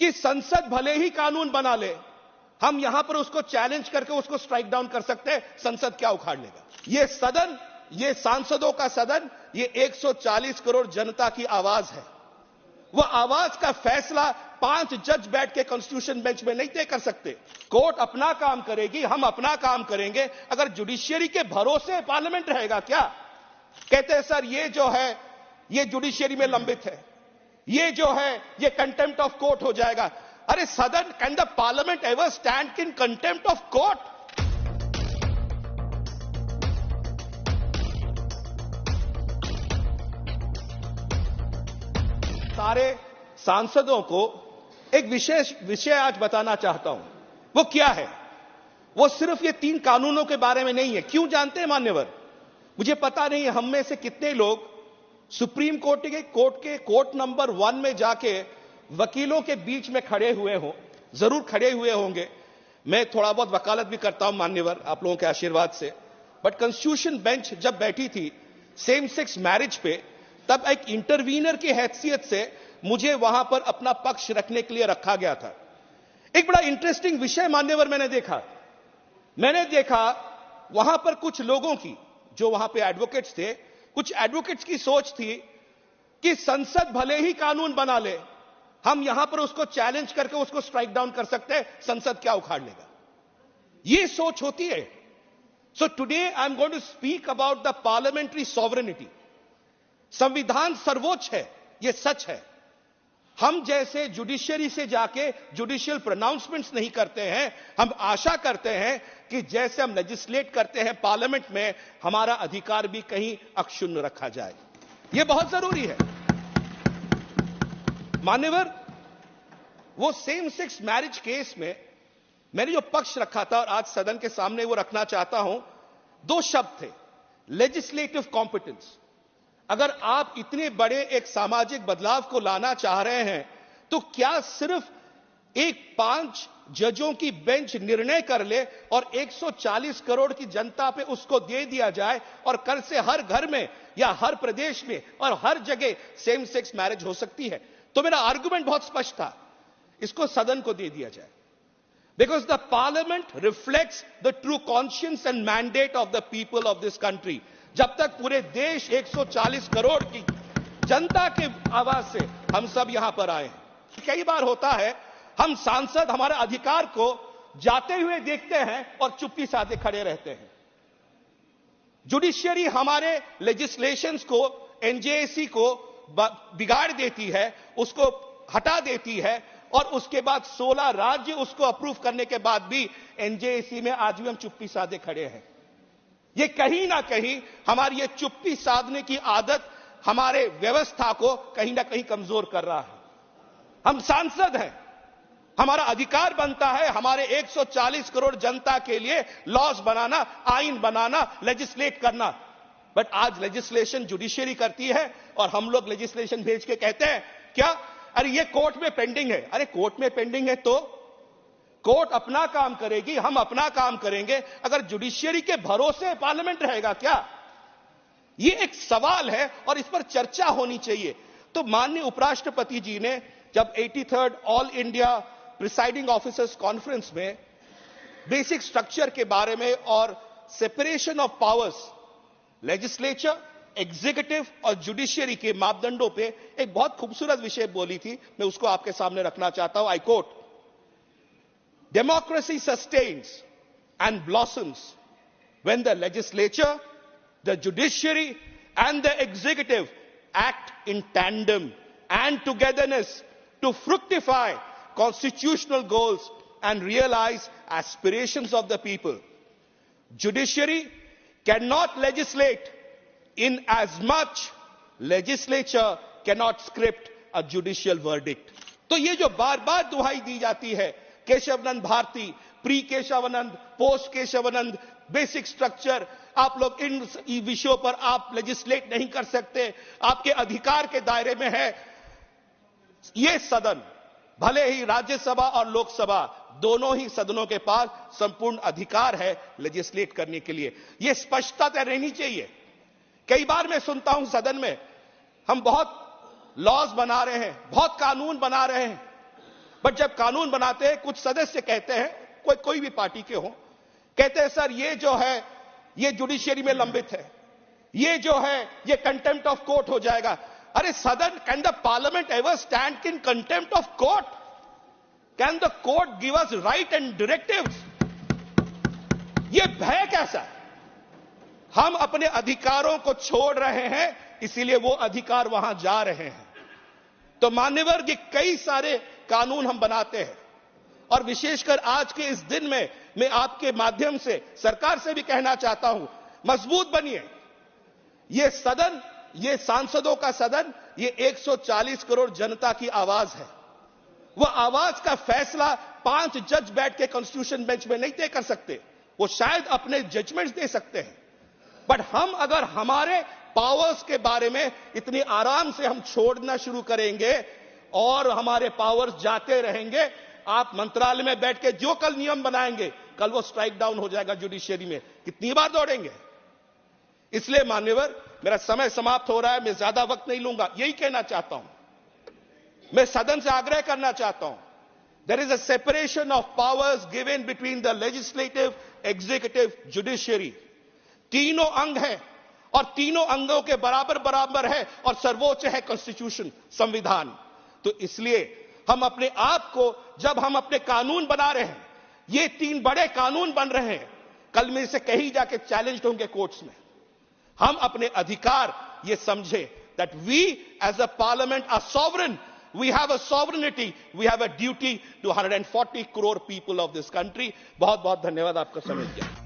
कि संसद भले ही कानून बना ले, हम यहां पर उसको चैलेंज करके उसको स्ट्राइक डाउन कर सकते हैं, संसद क्या उखाड़ लेगा। ये सदन, ये सांसदों का सदन, ये 140 करोड़ जनता की आवाज है। वो आवाज का फैसला 5 जज बैठ के कॉन्स्टिट्यूशन बेंच में नहीं तय कर सकते। कोर्ट अपना काम करेगी, हम अपना काम करेंगे। अगर जुडिशियरी के भरोसे पार्लियामेंट रहेगा क्या? कहते हैं सर ये जो है ये जुडिशियरी में लंबित है, ये जो है ये कंटेम्प्ट ऑफ कोर्ट हो जाएगा। अरे सदन, can the parliament ever stand in contempt of court? सारे सांसदों को एक विशेष विषय आज बताना चाहता हूं। वो क्या है? वो सिर्फ ये 3 कानूनों के बारे में नहीं है। क्यों जानते हैं मान्यवर? मुझे पता नहीं है हम में से कितने लोग सुप्रीम कोर्ट के कोर्ट नंबर 1 में जाके वकीलों के बीच में खड़े हुए हो। जरूर खड़े हुए होंगे। मैं थोड़ा बहुत वकालत भी करता हूं मान्यवर, आप लोगों के आशीर्वाद से। बट कॉन्स्टिट्यूशन बेंच जब बैठी थी सेम सेक्स मैरिज पे, तब एक इंटरवीनर की हैसियत से मुझे वहां पर अपना पक्ष रखने के लिए रखा गया था। एक बड़ा इंटरेस्टिंग विषय मान्यवर मैंने देखा वहां पर कुछ लोगों की, जो वहां पे एडवोकेट्स थे, कुछ एडवोकेट्स की सोच थी कि संसद भले ही कानून बना ले, हम यहां पर उसको चैलेंज करके उसको स्ट्राइक डाउन कर सकते हैं, संसद क्या उखाड़ लेगा। यह सोच होती है। So today I am going to speak about the parliamentary sovereignty. संविधान सर्वोच्च है, यह सच है। हम जैसे जुडिशियरी से जाके जुडिशियल प्रोनाउंसमेंट्स नहीं करते हैं। हम आशा करते हैं कि जैसे हम लेजिस्लेट करते हैं पार्लियामेंट में, हमारा अधिकार भी कहीं अक्षुण्ण रखा जाए। यह बहुत जरूरी है मान्यवर। वो सेम सेक्स मैरिज केस में मैंने जो पक्ष रखा था और आज सदन के सामने वो रखना चाहता हूं, 2 शब्द थे, लेजिस्लेटिव कॉम्पिटेंस। अगर आप इतने बड़े एक सामाजिक बदलाव को लाना चाह रहे हैं, तो क्या सिर्फ एक 5 जजों की बेंच निर्णय कर ले और 140 करोड़ की जनता पे उसको दे दिया जाए और कल से हर घर में या हर प्रदेश में और हर जगह सेम सेक्स मैरिज हो सकती है? तो मेरा आर्गुमेंट बहुत स्पष्ट था, इसको सदन को दे दिया जाए। Because the parliament reflects the true conscience and mandate of the people of this country. जब तक पूरे देश 140 करोड़ की जनता के आवाज से हम सब यहां पर आए हैं। कई बार होता है हम सांसद हमारे अधिकार को जाते हुए देखते हैं और चुप्पी साधे खड़े रहते हैं। जुडिशियरी हमारे लेजिस्लेशंस को, एनजेएसी को बिगाड़ देती है, उसको हटा देती है, और उसके बाद 16 राज्य उसको अप्रूव करने के बाद भी एनजेएसी में आज भी हम चुप्पी साधे खड़े हैं। ये कहीं ना कहीं हमारी ये चुप्पी साधने की आदत हमारे व्यवस्था को कहीं ना कहीं कमजोर कर रहा है। हम सांसद हैं, हमारा अधिकार बनता है हमारे 140 करोड़ जनता के लिए लॉज बनाना, आइन बनाना, लेजिस्लेट करना। बट आज लेजिस्लेशन जुडिशियरी करती है और हम लोग लेजिस्लेशन भेज के कहते हैं क्या, अरे ये कोर्ट में पेंडिंग है। अरे कोर्ट में पेंडिंग है तो कोर्ट अपना काम करेगी, हम अपना काम करेंगे। अगर जुडिशियरी के भरोसे पार्लियामेंट रहेगा क्या? यह एक सवाल है और इस पर चर्चा होनी चाहिए। तो माननीय उपराष्ट्रपति जी ने जब 83rd all India presiding officers conference में बेसिक स्ट्रक्चर के बारे में और separation of powers, legislature, executive और जुडिशियरी के मापदंडों पे एक बहुत खूबसूरत विषय बोली थी, मैं उसको आपके सामने रखना चाहता हूं। I quote, democracy sustains and blossoms when the legislature, the judiciary and the executive act in tandem and togetherness to fructify constitutional goals and realize aspirations of the people. Judiciary cannot legislate in as much legislature cannot script a judicial verdict. तो ये जो बार बार दुहाई दी जाती है, Kesavananda Bharati, pre Kesavananda, post Kesavananda, basic structure, आप लोग इन विषयों पर आप लेजिस्लेट नहीं कर सकते, आपके अधिकार के दायरे में है। यह सदन, भले ही राज्यसभा और लोकसभा दोनों ही सदनों के पास संपूर्ण अधिकार है लेजिस्लेट करने के लिए। यह स्पष्टता रहनी चाहिए। कई बार मैं सुनता हूं सदन में, हम बहुत लॉज बना रहे हैं, बहुत कानून बना रहे हैं। बट जब कानून बनाते हैं कुछ सदस्य कहते हैं, कोई भी पार्टी के हो, कहते हैं सर ये जो है ये जुडिशियरी में लंबित है, ये जो है ये कंटेम्प्ट ऑफ कोर्ट हो जाएगा। अरे सदन, can the parliament ever stand in contempt of court? Can the court give us right and directives? ये भय कैसा है? हम अपने अधिकारों को छोड़ रहे हैं, इसीलिए वो अधिकार वहां जा रहे हैं। तो मान्यवर, ये कई सारे कानून हम बनाते हैं और विशेषकर आज के इस दिन में मैं आपके माध्यम से सरकार से भी कहना चाहता हूं, मजबूत बनिए। ये सदन, ये सांसदों का सदन, ये 140 करोड़ जनता की आवाज है। वह आवाज का फैसला 5 जज बैठ के कॉन्स्टिट्यूशन बेंच में नहीं तय कर सकते, वो शायद अपने जजमेंट्स दे सकते हैं, बट हम अगर हमारे पावर्स के बारे में इतनी आराम से हम छोड़ना शुरू करेंगे और हमारे पावर्स जाते रहेंगे, आप मंत्रालय में बैठ के जो कल नियम बनाएंगे, कल वो स्ट्राइक डाउन हो जाएगा जुडिशियरी में। कितनी बार दौड़ेंगे? इसलिए मान्यवर, मेरा समय समाप्त हो रहा है, मैं ज्यादा वक्त नहीं लूंगा। यही कहना चाहता हूं, मैं सदन से आग्रह करना चाहता हूं, there is a separation of powers given between the legislative, executive, judiciary. तीनों अंग है और तीनों अंगों के बराबर बराबर है और सर्वोच्च है कॉन्स्टिट्यूशन, संविधान। तो इसलिए हम अपने आप को, जब हम अपने कानून बना रहे हैं, ये 3 बड़े कानून बन रहे हैं, कल में से कहीं जाके चैलेंज होंगे कोर्ट्स में, हम अपने अधिकार ये समझे that we as a parliament are sovereign, we have a sovereignty, we have a duty to 140 crore people of this country. बहुत बहुत धन्यवाद आपका समय दिया।